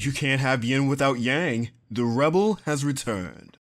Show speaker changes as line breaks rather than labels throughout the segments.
you can't have yin without yang. The rebel has returned.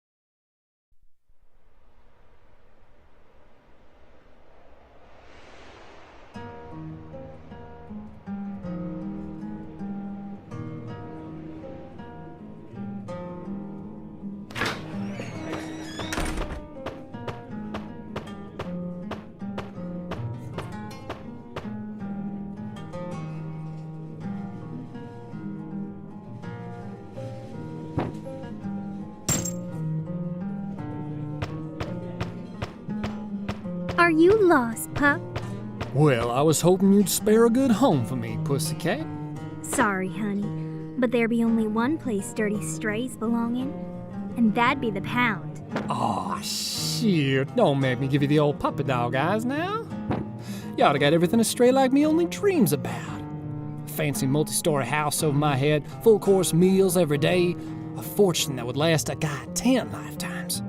Are you lost, pup?
Well, I was hoping you'd spare a good home for me, pussycat.
Sorry, honey, but there be only one place dirty strays belong in, and that'd be the pound.
Aw, shit. Don't make me give you the old puppy dog eyes now. You oughta got everything a stray like me only dreams about. Fancy multi-story house over my head, full-course meals every day, a fortune that would last a guy 10 lifetimes.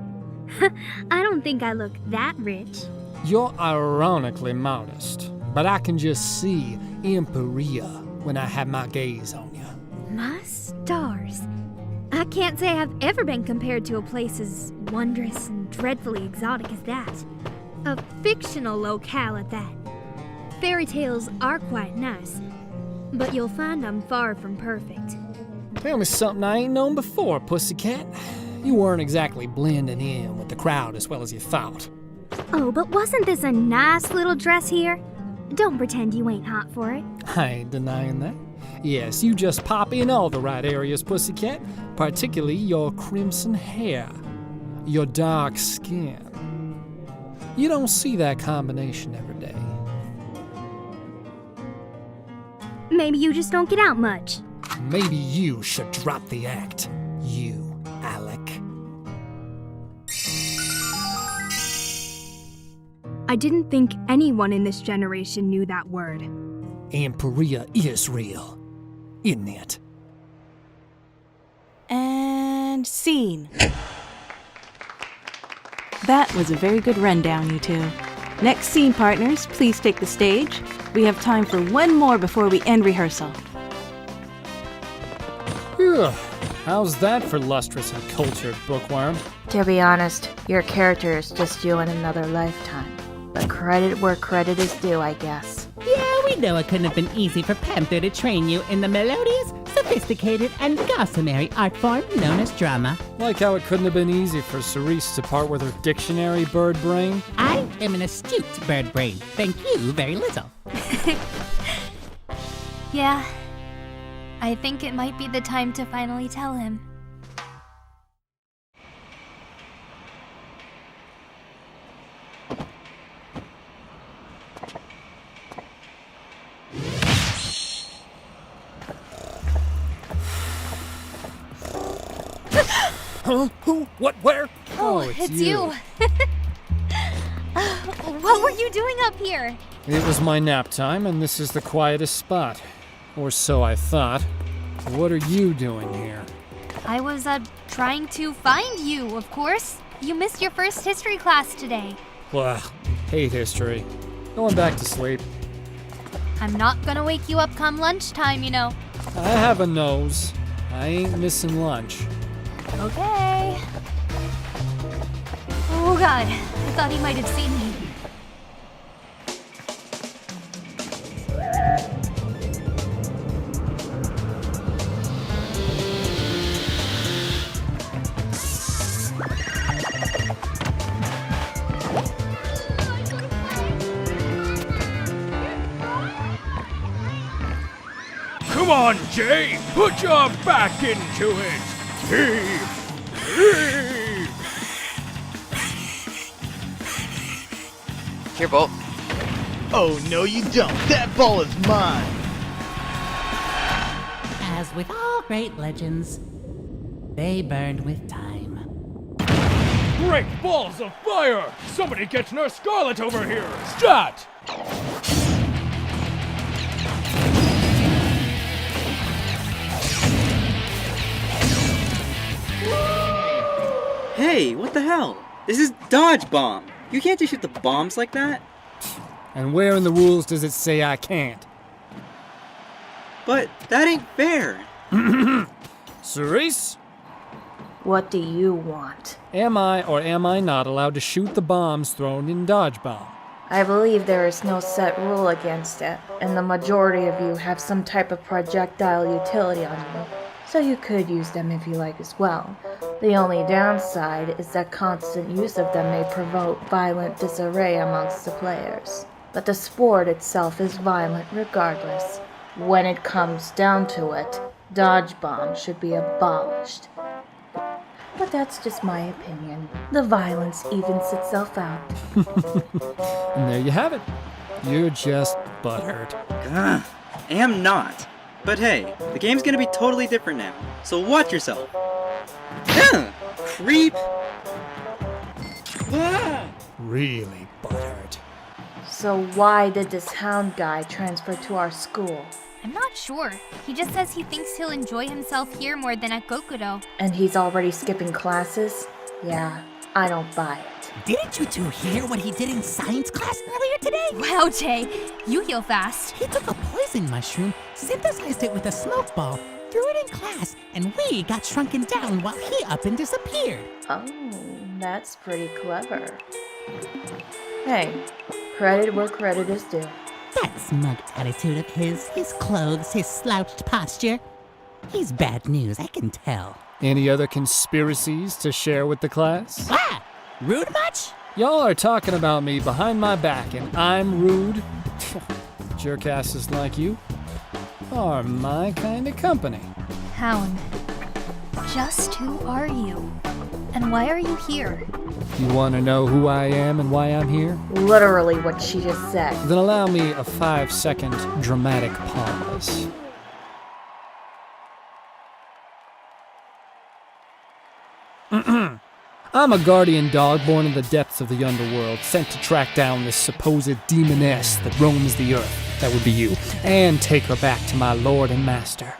I don't think I look that rich.
You're ironically modest, but I can just see Empiria when I have my gaze on you.
My stars. I can't say I've ever been compared to a place as wondrous and dreadfully exotic as that. A fictional locale at that. Fairy tales are quite nice, but you'll find I'm far from perfect.
Tell me something I ain't known before, pussycat. You weren't exactly blending in with the crowd as well as you thought.
Oh, but wasn't this a nice little dress here? Don't pretend you ain't hot for it.
I ain't denying that. Yes, you just pop in all the right areas, pussycat, particularly your crimson hair, your dark skin. You don't see that combination every day.
Maybe you just don't get out much.
Maybe you should drop the act, you, Alec.
I didn't think anyone in this generation knew that word.
Empiria is real, isn't it?
And scene. That was a very good rundown, you two. Next scene, partners, please take the stage. We have time for one more before we end rehearsal.
Ugh, how's that for lustrous and cultured, bookworm?
To be honest, your character is just you in another lifetime. But credit where credit is due, I guess.
Yeah, we know it couldn't have been easy for Panther to train you in the melodious, sophisticated, and gossamer art form known as drama.
Like how it couldn't have been easy for Cerise to part with her dictionary, bird brain?
I am an astute bird brain. Thank you very little.
Yeah, I think it might be the time to finally tell him.
Huh? Who? What? Where?
Oh, it's you. What were you doing up here?
It was my nap time, and this is the quietest spot. Or so I thought. What are you doing here?
I was, trying to find you, of course. You missed your first history class today.
Blah. Hate history. Going back to sleep.
I'm not gonna wake you up come lunchtime, you know.
I have a nose. I ain't missing lunch.
Okay. Oh God, I thought he might have seen me.
Come on, Jay! Put your back into it! Heave! Heave!
Here, Bolt.
Oh, no you don't! That ball is mine!
As with all great legends, they burned with time.
Great balls of fire! Somebody get Nurse Scarlet over here! Stat!
Hey, what the hell? This is dodge bomb. You can't just shoot the bombs like that.
And where in the rules does it say I can't?
But that ain't fair.
Cerise,
What do you want?
am I or am I not allowed to shoot the bombs thrown in dodgeball?
I believe there is no set rule against it, and the majority of you have some type of projectile utility on you, so you could use them if you like as well. The only downside is that constant use of them may provoke violent disarray amongst the players. But the sport itself is violent regardless. When it comes down to it, dodge bombs should be abolished. But that's just my opinion. The violence evens itself out.
And there you have it. You're just butthurt.
Ugh, am not. But hey, the game's gonna be totally different now, so watch yourself. Ugh, creep! Ah!
Really butthurt.
So why did this Hound guy transfer to our school?
I'm not sure. He just says he thinks he'll enjoy himself here more than at Gokudo.
And he's already skipping classes? Yeah, I don't buy it.
Didn't you two hear what he did in science class earlier today?
Wow, Jay, you heal fast.
He took a poison mushroom, synthesized it with a smoke ball, threw it in class, and we got shrunken down while he up and disappeared.
Oh, that's pretty clever. Hey, credit where credit is due.
That smug attitude of his clothes, his slouched posture. He's bad news, I can tell.
Any other conspiracies to share with the class?
Ah! Rude much?
Y'all are talking about me behind my back and I'm rude? Jerkasses like you are my kind of company.
Hound, just who are you? And why are you here?
You want to know who I am and why I'm here?
Literally what she just said.
Then allow me a 5-second dramatic pause. I'm a guardian dog born in the depths of the underworld, sent to track down this supposed demoness that roams the earth, that would be you, and take her back to my lord and master.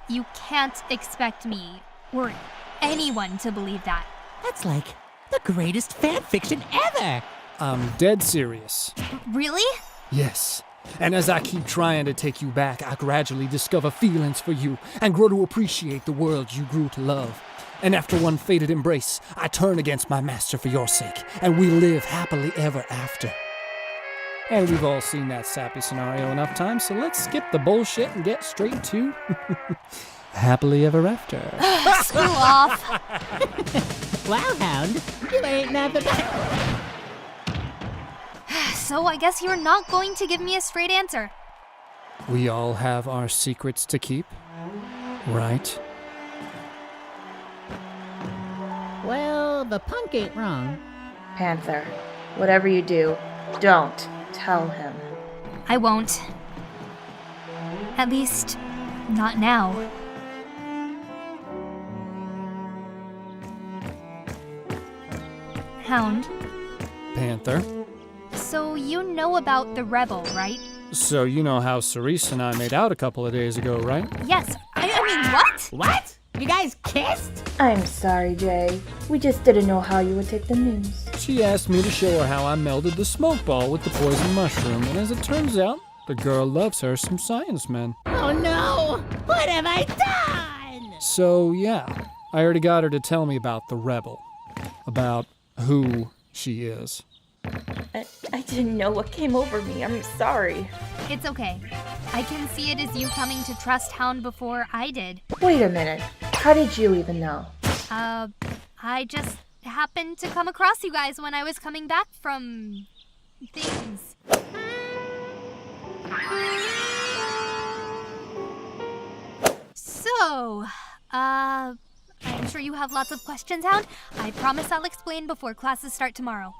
You can't expect me, or anyone, to believe that.
That's like the greatest fan fiction ever!
I'm dead serious.
Really?
Yes. And as I keep trying to take you back, I gradually discover feelings for you and grow to appreciate the world you grew to love. And after one fated embrace, I turn against my master for your sake, and we live happily ever after. And we've all seen that sappy scenario enough times, so let's skip the bullshit and get straight to happily ever after.
Screw off.
Wow, Hound, you ain't never bad.
So I guess you're not going to give me a straight answer.
We all have our secrets to keep, right?
Well, the punk ain't wrong.
Panther, whatever you do, don't tell him.
I won't. At least, not now. Hound,
Panther.
so you know about the rebel, right?
So you know how Cerise and I made out a couple of days ago, right?
Yes. I mean, what?
What? You guys kissed?
I'm sorry, Jay. We just didn't know how you would take the news.
She asked me to show her how I melded the smoke ball with the poison mushroom, and as it turns out, the girl loves her some science men.
Oh no! What have I done?
So yeah, I already got her to tell me about the rebel. About who she is.
I didn't know what came over me. I'm sorry.
It's okay. I can see it as you coming to trust Hound before I did.
Wait a minute. How did you even know?
I just happened to come across you guys when I was coming back from things. So, I'm sure you have lots of questions, Hound. I promise I'll explain before classes start tomorrow.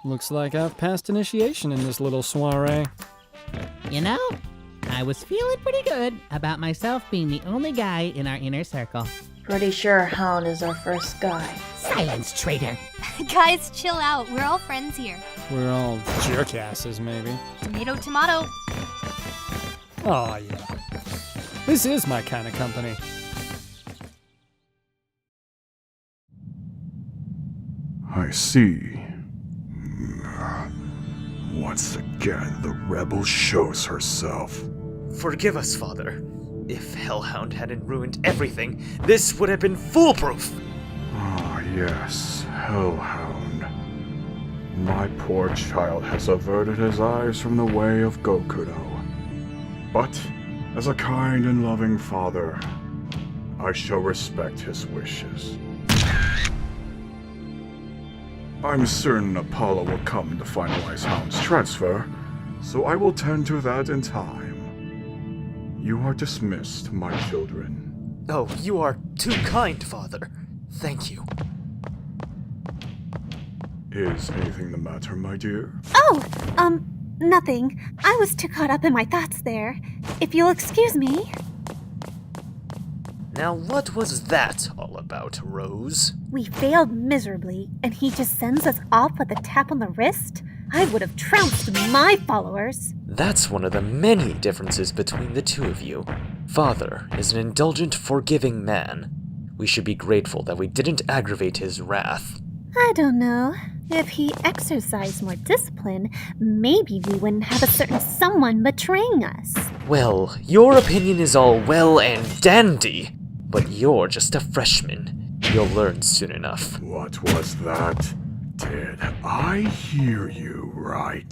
Looks like I've passed initiation in this little soiree.
You know, I was feeling pretty good about myself being the only guy in our inner circle.
Pretty sure Hound is our first guy.
Silence, traitor.
Guys, chill out. We're all friends here.
We're all jerkasses, maybe.
Tomato, tomato.
Aw, yeah. This is my kind of company.
I see. Once again, the rebel shows herself.
Forgive us, Father. If Hellhound hadn't ruined everything, this would have been foolproof!
Ah, yes, Hellhound. My poor child has averted his eyes from the way of Gokudo. But, as a kind and loving father, I shall respect his wishes. I'm certain Apollo will come to finalize Hound's transfer, so I will tend to that in time. You are dismissed, my children.
Oh, you are too kind, Father. Thank you.
Is anything the matter, my dear?
Oh, nothing. I was too caught up in my thoughts there. If you'll excuse me.
Now what was that all about, Rose?
We failed miserably, and he just sends us off with a tap on the wrist? I would have trounced my followers.
That's one of the many differences between the two of you. Father is an indulgent, forgiving man. We should be grateful that we didn't aggravate his wrath.
I don't know. If he exercised more discipline, maybe we wouldn't have a certain someone betraying us.
Well, your opinion is all well and dandy, but you're just a freshman. You'll learn soon enough.
What was that? Did I hear you right?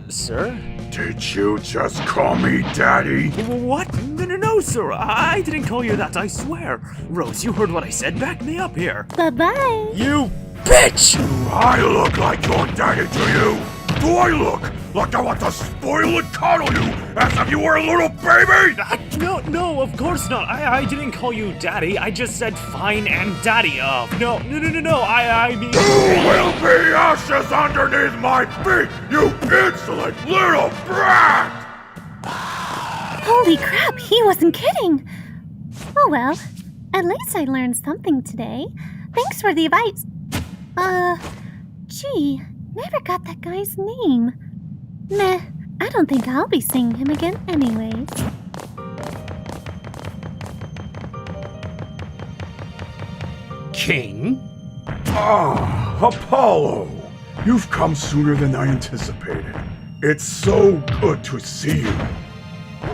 Sir?
Did you just call me Daddy?
What? No, sir. I didn't call you that, I swear. Rose, you heard what I said. Back me up here.
Bye-bye.
You bitch!
Do I look like your daddy to you? Do I look like I want to spoil and coddle you as if you were a little baby?
No, of course not. I didn't call you daddy. I just said fine and daddy of. No. I mean...
You will be ashes underneath my feet, you insolent little brat!
Holy crap, he wasn't kidding. Oh well, at least I learned something today. Thanks for the advice. Gee, never got that guy's name. Meh, I don't think I'll be seeing him again anyways.
King?
Ah, Apollo! You've come sooner than I anticipated. It's so good to see you.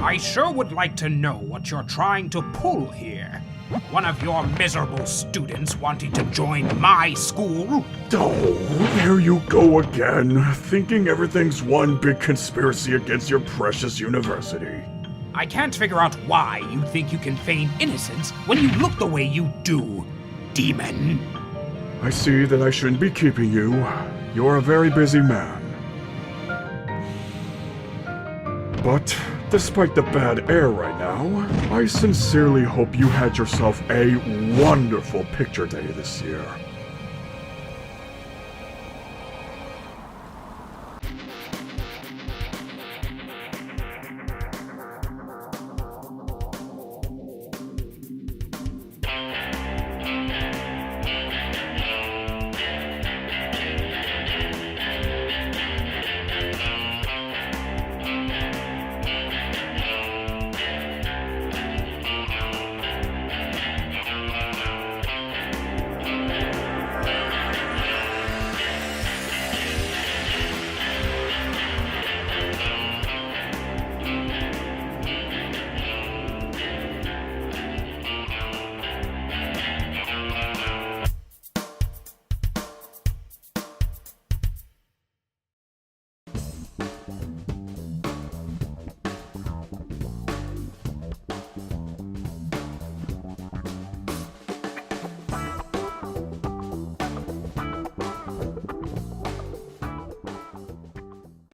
I sure would like to know what you're trying to pull here. One of your miserable students wanting to join my school?
Oh, there you go again, thinking everything's one big conspiracy against your precious university.
I can't figure out why you think you can feign innocence when you look the way you do, demon.
I see that I shouldn't be keeping you. You're a very busy man. But despite the bad air right now, I sincerely hope you had yourself a wonderful picture day this year.